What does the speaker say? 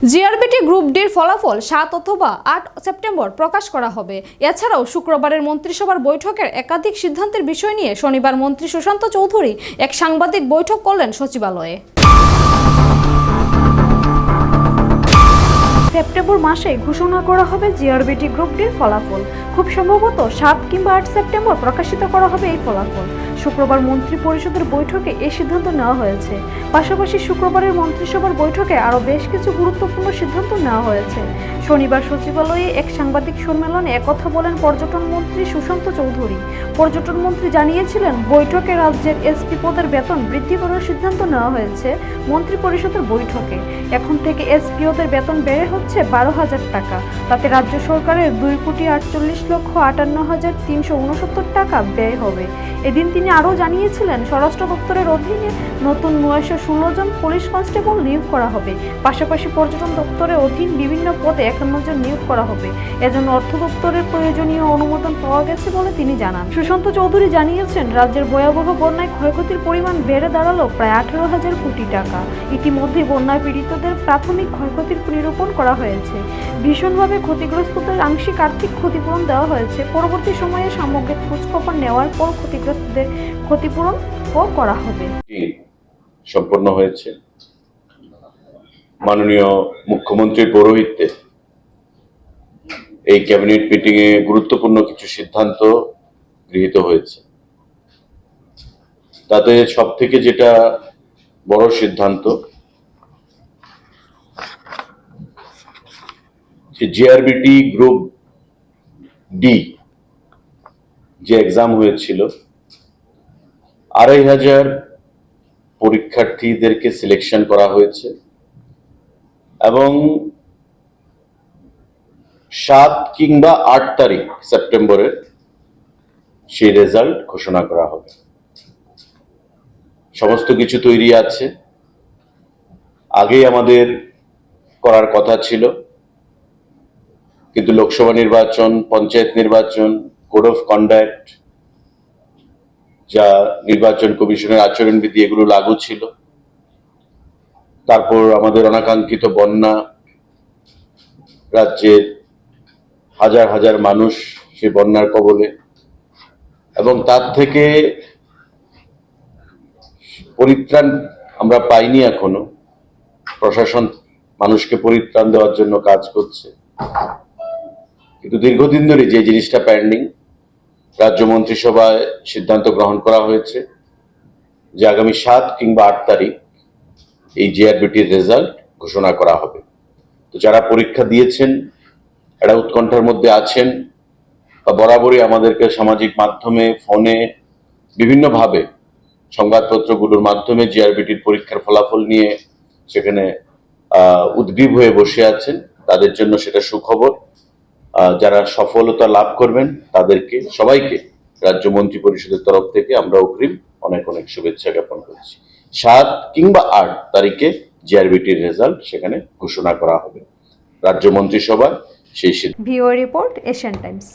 GRBT group ডির ফলাফল 7 অথবা 8 সেপ্টেম্বর প্রকাশ করা হবে। এছাড়াও শুক্রবারের মন্ত্রিসভার বৈঠকের একাধিক সিদ্ধান্তের বিষয় নিয়ে শনিবার মন্ত্রী সুশান্ত চৌধুরী এক সাংবাদিক বৈঠক করলেন সচিবালয়ে। সেপ্টেম্বর মাসে ঘোষণা করা হবে জিআরবিটি গ্রুপ ডির ফলাফল। খুব সম্ভবত 7 কিংবা 8 সেপ্টেম্বর প্রকাশিত করা হবে এই ফলাফল। শুক্রবার মন্ত্রী পরিষদের বৈঠকে এই সিদ্ধান্ত নেওয়া হয়েছে। পাশাপাশি শুক্রবারের মন্ত্রিসভার বৈঠকে আরও বেশ কিছু গুরুত্বপূর্ণ সিদ্ধান্ত নেওয়া হয়েছে। শনিবার সচিবালয়ে এক সাংবাদিক সম্মেলনে একথা বলেন পর্যটন মন্ত্রী সুশান্ত চৌধুরী। পর্যটন মন্ত্রী জানিয়েছিলেন, বৈঠকে রাজ্যের এসপি পদের বেতন বৃদ্ধি করার সিদ্ধান্ত নেওয়া হয়েছে মন্ত্রী পরিষদের বৈঠকে। এখন থেকে এসপিওদের বেতন বেড়ে হচ্ছে 12,000 টাকা। তাতে রাজ্য সরকারের 2,48,58,369 টাকা ব্যয় হবে। এদিন তিনি আরও জানিয়েছিলেন, স্বরাষ্ট্র দপ্তরের অধীনে নতুন 916 জন পুলিশ কনস্টেবল নিয়োগ করা হবে। পাশাপাশি পর্যটন দপ্তরের অধীন বিভিন্ন পদে 51 জন নিয়োগ করা হবে। এজন্য অর্থ দপ্তরের প্রয়োজনীয় অনুমোদন পাওয়া গেছে বলে তিনি জানান। সুশান্ত চৌধুরী জানিয়েছেন, রাজ্যের ভয়াবহ বন্যায় ক্ষয়ক্ষতির পরিমাণ বেড়ে দাঁড়ালো প্রায় 18,000 কোটি টাকা। ইতিমধ্যে বন্যায় পীড়িতদের প্রাথমিক ক্ষয়ক্ষতির নিরূপণ করা হয়েছে। ভীষণভাবে ক্ষতিগ্রস্তদের আংশিক আর্থিক ক্ষতিপূরণ দেওয়া হয়েছে। পরবর্তী সময়ে সামগ্রিক খোঁজখবর নেওয়ার পর ক্ষতিগ্রস্তদের ক্ষতিপূরণ করা হবে। সম্পন্ন হয়েছে মাননীয় মুখ্যমন্ত্রীর পৌরোহিত্যে এই ক্যাবিনেট মিটিং এ গুরুত্বপূর্ণ কিছু সিদ্ধান্ত গৃহীত হয়েছে। তাতে সবথেকে যেটা বড় সিদ্ধান্ত, যে জিআরবিটি গ্রুপ ডি যে এক্সাম হয়েছিল, 2,500 পরীক্ষার্থীদেরকে সিলেকশন করা হয়েছে এবং 7 কিংবা 8 তারিখ সেপ্টেম্বরের সেই রেজাল্ট ঘোষণা করা হবে। সমস্ত কিছু তৈরি আছে। আগেই আমাদের করার কথা ছিল, কিন্তু লোকসভা নির্বাচন, পঞ্চায়েত নির্বাচন, কোড অফ কন্ডাক্ট, যা নির্বাচন কমিশনের আচরণবিধি, এগুলো লাগু ছিল। তারপর আমাদের অনাকাঙ্ক্ষিত বন্যা, রাজ্যের হাজার হাজার মানুষ সে বন্যার কবলে, এবং তার থেকে পরিত্রাণ আমরা পাইনি এখনো। প্রশাসন মানুষকে পরিত্রাণ দেওয়ার জন্য কাজ করছে, কিন্তু দীর্ঘদিন ধরে যে জিনিসটা পেন্ডিং, রাজ্য মন্ত্রিসভায় সিদ্ধান্ত গ্রহণ করা হয়েছে যে আগামী 7 কিংবা 8 তারিখ এই জিআরবিটির রেজাল্ট ঘোষণা করা হবে। তো যারা পরীক্ষা দিয়েছেন, একটা উৎকণ্ঠার মধ্যে আছেন, বা বরাবরই আমাদেরকে সামাজিক মাধ্যমে, ফোনে, বিভিন্নভাবে সংবাদপত্রগুলোর মাধ্যমে জিআরবিটির পরীক্ষার ফলাফল নিয়ে সেখানে উদ্গ্রীব হয়ে বসে আছেন, তাদের জন্য সেটা সুখবর। যারা সফলতা লাভ করবেন তাদেরকে সবাইকে রাজ্য মন্ত্রী পরিষদের তরফ থেকে আমরা অগ্রিম অনেক অনেক শুভেচ্ছা জ্ঞাপন করছি। 7 কিংবা 8 তারিখে জিআরবিটির রেজাল্ট সেখানে ঘোষণা করা হবে। রাজ্য মন্ত্রিসভা সেই ভিও রিপোর্ট, এশিয়ান টাইমস।